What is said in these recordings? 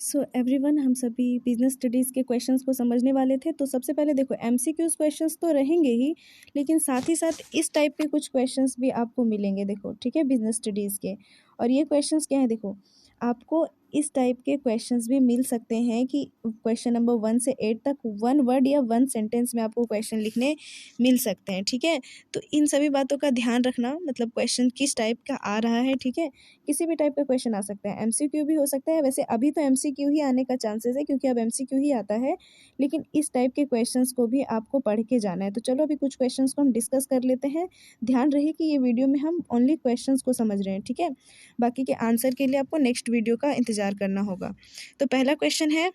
So everyone, हम सभी business studies के क्वेश्चंस को समझने वाले थे। तो सबसे पहले देखो, एमसीक्यूज क्वेश्चंस तो रहेंगे ही, लेकिन साथ ही साथ इस टाइप के कुछ क्वेश्चंस भी आपको मिलेंगे। देखो, ठीक है, बिजनेस स्टडीज़ के। और ये क्वेश्चंस क्या है, देखो, आपको इस टाइप के क्वेश्चंस भी मिल सकते हैं कि क्वेश्चन नंबर 1 से 8 तक 1 वर्ड या 1 सेंटेंस में आपको क्वेश्चन लिखने मिल सकते हैं। ठीक है, तो इन सभी बातों का ध्यान रखना, मतलब क्वेश्चन किस टाइप का आ रहा है। ठीक है, किसी भी टाइप का क्वेश्चन आ सकता है, एमसीक्यू भी हो सकता है। वैसे अभी तो एमसीक्यू ही आने का चांसेस है, क्योंकि अब एमसीक्यू ही आता है, लेकिन इस टाइप के क्वेश्चंस को भी आपको पढ़ के जाना है। तो चलो अभी कुछ क्वेश्चंस को हम डिस्कस कर लेते हैं। ध्यान रहे कि ये वीडियो में हम ओनली क्वेश्चंस को समझ रहे हैं। ठीक है, बाकी के आंसर के लिए आपको नेक्स्ट वीडियो का इंतजार करना होगा। तो पहला क्वेश्चन है,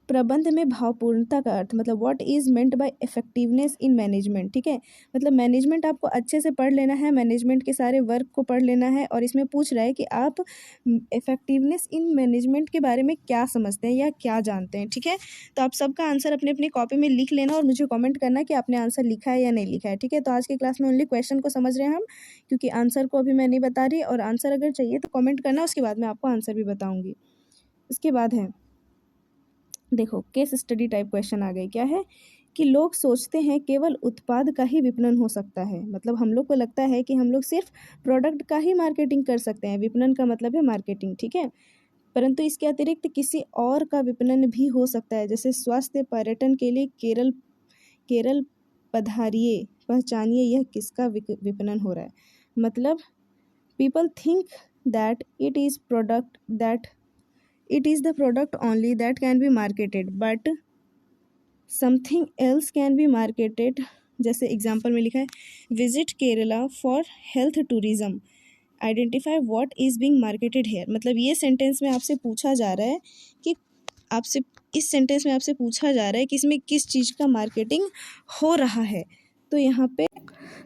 प्रबंध में भावपूर्णता का अर्थ, मतलब what is meant by effectiveness in management. ठीक है, मतलब मैनेजमेंट आपको अच्छे से पढ़ लेना है, मैनेजमेंट के सारे वर्क को पढ़ लेना है। और इसमें पूछ रहा है कि आप इफेक्टिवनेस इन मैनेजमेंट के बारे में क्या समझते हैं या क्या जानते हैं। ठीक है, तो आप सबका आंसर अपनी अपनी कॉपी में लिख लेना और मुझे कमेंट करना कि आपने आंसर लिखा है या नहीं लिखा है। ठीक है, तो आज की क्लास में ओनली क्वेश्चन को समझ रहे हैं हम, क्योंकि आंसर को अभी मैं नहीं बता रही। और आंसर अगर चाहिए तो कमेंट करना, उसके बाद मैं आपको आंसर भी बताऊँगी। उसके बाद है, देखो, केस स्टडी टाइप क्वेश्चन आ गए। क्या है कि लोग सोचते हैं केवल उत्पाद का ही विपणन हो सकता है, मतलब हम लोग को लगता है कि हम लोग सिर्फ प्रोडक्ट का ही मार्केटिंग कर सकते हैं। विपणन का मतलब है मार्केटिंग। ठीक है, परंतु इसके अतिरिक्त किसी और का विपणन भी हो सकता है, जैसे स्वास्थ्य पर्यटन के लिए केरल केरल पधारिए, पहचानिए यह किसका विपणन हो रहा है। मतलब people think that it is the product only that can be marketed, but something else can be marketed. जैसे एग्जाम्पल में लिखा है, visit Kerala for health tourism, identify what is being marketed here. मतलब ये सेंटेंस में आपसे पूछा जा रहा है कि आपसे इस सेंटेंस में आपसे पूछा जा रहा है कि इसमें किस चीज़ का मार्केटिंग हो रहा है। तो यहाँ पे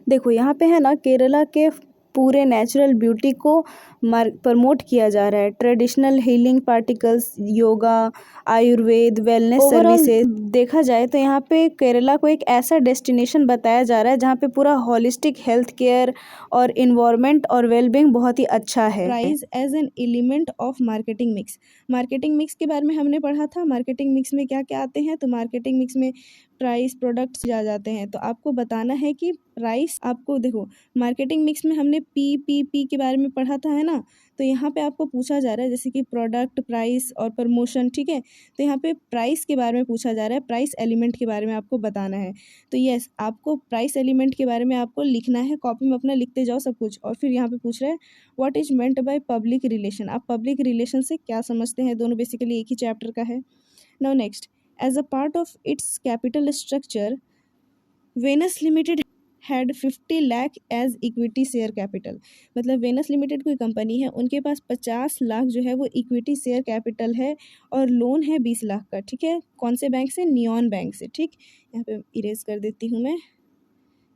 देखो, यहाँ पे है ना, केरला के पूरे नेचुरल ब्यूटी को प्रमोट किया जा रहा है। Traditional healing particles, yoga, Ayurveda, wellness services. देखा जाए तो यहाँ पे केरला को एक ऐसा डेस्टिनेशन बताया जा रहा है जहाँ पे पूरा होलिस्टिक हेल्थ केयर और इन्वायरमेंट और वेलबींग बहुत ही अच्छा है। Price as an element of marketing mix. Marketing mix के बारे में हमने पढ़ा था, मार्केटिंग मिक्स में क्या क्या आते हैं। तो मार्केटिंग मिक्स में प्राइस, प्रोडक्ट्स आ जाते हैं। तो आपको बताना है कि प्राइस, आपको देखो, मार्केटिंग मिक्स में हमने पी के बारे में पढ़ा था, है ना। तो यहाँ पे आपको पूछा जा रहा है जैसे कि प्रोडक्ट, प्राइस और प्रमोशन। ठीक है, तो यहाँ पे प्राइस के बारे में पूछा जा रहा है, प्राइस एलिमेंट के बारे में आपको बताना है। तो यस, आपको प्राइस एलिमेंट के बारे में आपको लिखना है, कॉपी में अपना लिखते जाओ सब कुछ। और फिर यहाँ पे पूछ रहा है what is meant by public relation. आप पब्लिक रिलेशन से क्या समझते हैं, दोनों बेसिकली एक ही चैप्टर का है। Now next, as a part of its capital structure, Venus limited had 50 lakh as equity share capital. मतलब वेनस लिमिटेड कोई कंपनी है, उनके पास 50 लाख जो है वो इक्विटी शेयर कैपिटल है, और लोन है 20 लाख का। ठीक है, कौन से बैंक से, नियॉन बैंक से। ठीक, यहाँ पे इरेज कर देती हूँ मैं,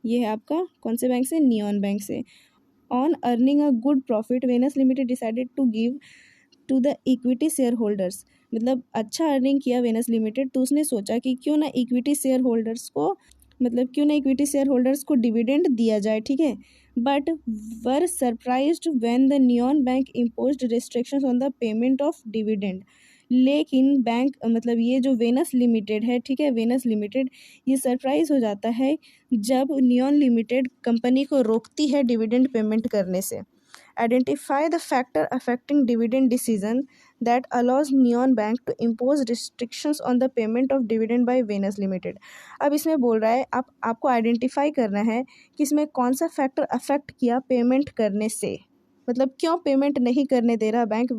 ये है आपका कौन से बैंक से, नियॉन बैंक से। On earning a good profit, Venus limited decided to give to the equity share holders. मतलब अच्छा अर्निंग किया वेनस लिमिटेड, तो उसने सोचा कि क्यों ना इक्विटी शेयर होल्डर्स को, मतलब क्यों ना इक्विटी शेयर होल्डर्स को डिविडेंड दिया जाए। ठीक है, but were surprised when the neon bank imposed restrictions on the payment of dividend. लेकिन बैंक, मतलब ये जो वेनस लिमिटेड है, ठीक है, वेनस लिमिटेड, ये सरप्राइज हो जाता है जब नियॉन लिमिटेड कंपनी को रोकती है डिविडेंड पेमेंट करने से। Identify the factor affecting dividend decision that allows Neon Bank to impose restrictions on the payment of dividend by Venus Limited। अब इसमें बोल रहा है, आपको आइडेंटिफाई करना है कि इसमें कौन सा फैक्टर अफेक्ट किया पेमेंट करने से, मतलब क्यों पेमेंट नहीं करने दे रहा बैंक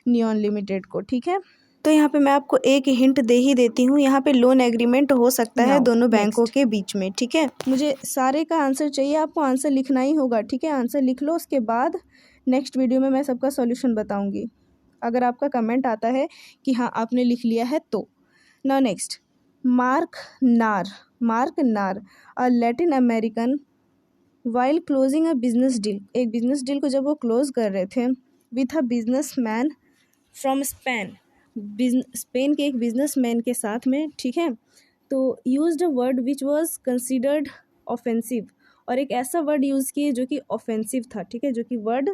नियॉन लिमिटेड को। ठीक है, तो यहाँ पे मैं आपको एक हिंट दे ही देती हूँ, यहाँ पे लोन एग्रीमेंट हो सकता है दोनों बैंकों के बीच में। ठीक है, मुझे सारे का आंसर चाहिए, आपको आंसर लिखना ही होगा। ठीक है, आंसर लिख लो, उसके बाद नेक्स्ट वीडियो में मैं सबका सॉल्यूशन बताऊँगी, अगर आपका कमेंट आता है कि हाँ आपने लिख लिया है तो। नाउ नेक्स्ट, मार्क नार अ Latin American while closing a business deal. एक बिजनेस डील को जब वो क्लोज कर रहे थे with a business man from Spain के एक बिजनेस मैन के साथ में। ठीक है, तो used a word which was considered offensive, और एक ऐसा वर्ड यूज़ किए जो कि ऑफेंसिव था। ठीक है, जो कि वर्ड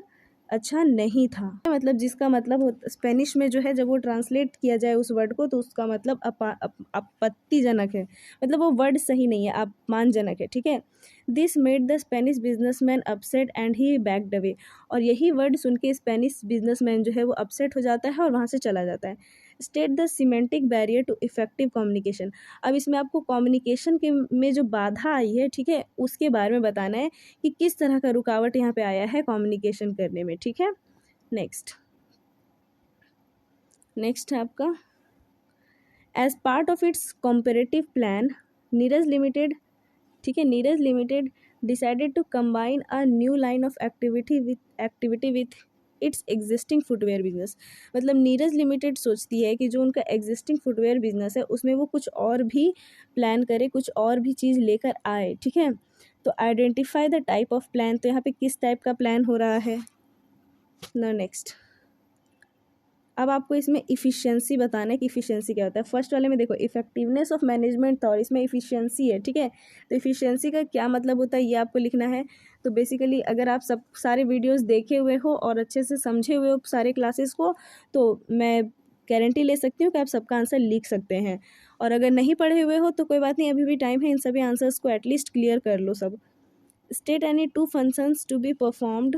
अच्छा नहीं था, मतलब जिसका मतलब स्पेनिश में जो है जब वो ट्रांसलेट किया जाए उस वर्ड को तो उसका मतलब आपत्तिजनक है, मतलब वो वर्ड सही नहीं है, अपमानजनक है, ठीक है। This made the Spanish businessman upset and he backed away, और यही वर्ड सुन के स्पेनिश बिजनेसमैन जो है वो अपसेट हो जाता है और वहाँ से चला जाता है। State the semantic barrier to effective communication, अब इसमें आपको कम्युनिकेशन के में जो बाधा आई है, ठीक है, उसके बारे में बताना है कि किस तरह का रुकावट यहाँ पे आया है कम्युनिकेशन करने में, ठीक है। नेक्स्ट है आपका, as part of its comparative plan Neeraj limited, ठीक है, Neeraj limited decided to combine a new line of activity with its existing footwear business, मतलब नीरज लिमिटेड सोचती है कि जो उनका एग्जिस्टिंग फुटवेयर बिजनेस है उसमें वो कुछ और भी प्लान करे, कुछ और भी चीज़ लेकर आए, ठीक है। तो identify the type of plan, तो यहाँ पे किस टाइप का प्लान हो रहा है ना। नेक्स्ट, अब आपको इसमें इफ़िशियंसी बताना है कि इफ़िशियंसी क्या होता है। फर्स्ट वाले में देखो इफेक्टिवनेस ऑफ मैनेजमेंट था और इसमें इफ़िशियंसी है, ठीक है। तो इफ़िशियंसी का क्या मतलब होता है ये आपको लिखना है। तो बेसिकली अगर आप सब सारे वीडियोस देखे हुए हो और अच्छे से समझे हुए हो सारे क्लासेस को, तो मैं गारंटी ले सकती हूँ कि आप सबका आंसर लिख सकते हैं। और अगर नहीं पढ़े हुए हो तो कोई बात नहीं, अभी भी टाइम है, इन सभी आंसर्स को एटलीस्ट क्लियर कर लो सब। State any two functions to be performed,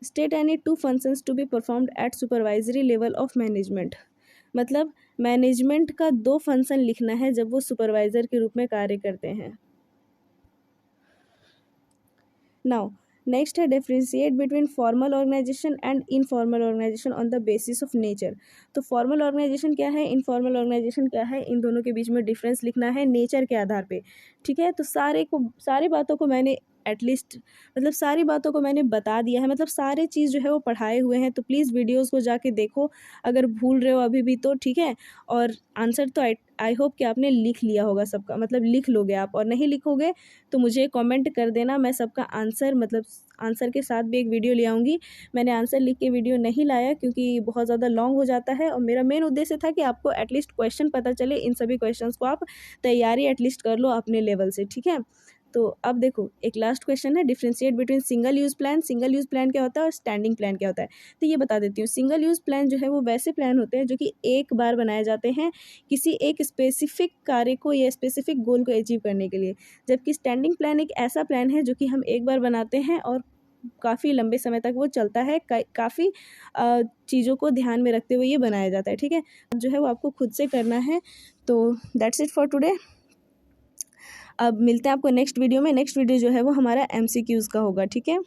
state any two functions to be performed at supervisory level of management, मतलब मैनेजमेंट का 2 फंक्शन लिखना है जब वो सुपरवाइजर के रूप में कार्य करते हैं। नाउ नेक्स्ट है differentiate between formal organisation and informal organisation on the basis of nature. तो फॉर्मल ऑर्गेनाइजेशन क्या है, इनफॉर्मल ऑर्गेनाइजेशन क्या है, इन दोनों के बीच में डिफरेंस लिखना है नेचर के आधार पे, ठीक है। तो सारी बातों को मैंने एटलीस्ट, मतलब सारी बातों को मैंने बता दिया है, मतलब सारे चीज़ जो है वो पढ़ाए हुए हैं। तो प्लीज़ वीडियोज़ को जाके देखो अगर भूल रहे हो अभी भी तो, ठीक है। और आंसर तो आई होप कि आपने लिख लिया होगा सबका, मतलब लिख लोगे आप, और नहीं लिखोगे तो मुझे कमेंट कर देना, मैं सबका आंसर, मतलब आंसर के साथ भी एक वीडियो ले आऊँगी। मैंने आंसर लिख के वीडियो नहीं लाया क्योंकि बहुत ज़्यादा लॉन्ग हो जाता है, और मेरा मेन उद्देश्य था कि आपको एटलीस्ट क्वेश्चन पता चले, इन सभी क्वेश्चंस को आप तैयारी एटलीस्ट कर लो अपने लेवल से, ठीक है। तो अब देखो एक लास्ट क्वेश्चन है, differentiate between single use plan, single use plan क्या होता है और स्टैंडिंग प्लान क्या होता है। तो ये बता देती हूँ, सिंगल यूज़ प्लान जो है वो वैसे प्लान होते हैं जो कि एक बार बनाए जाते हैं किसी एक स्पेसिफिक कार्य को या स्पेसिफिक गोल को अचीव करने के लिए, जबकि स्टैंडिंग प्लान एक ऐसा प्लान है जो कि हम एक बार बनाते हैं और काफ़ी लंबे समय तक वो चलता है, काफ़ी चीज़ों को ध्यान में रखते हुए ये बनाया जाता है, ठीक है। जो है वो आपको खुद से करना है। तो दैट्स इट फॉर टुडे। अब मिलते हैं आपको नेक्स्ट वीडियो में। नेक्स्ट वीडियो जो है वो हमारा MCQs का होगा, ठीक है।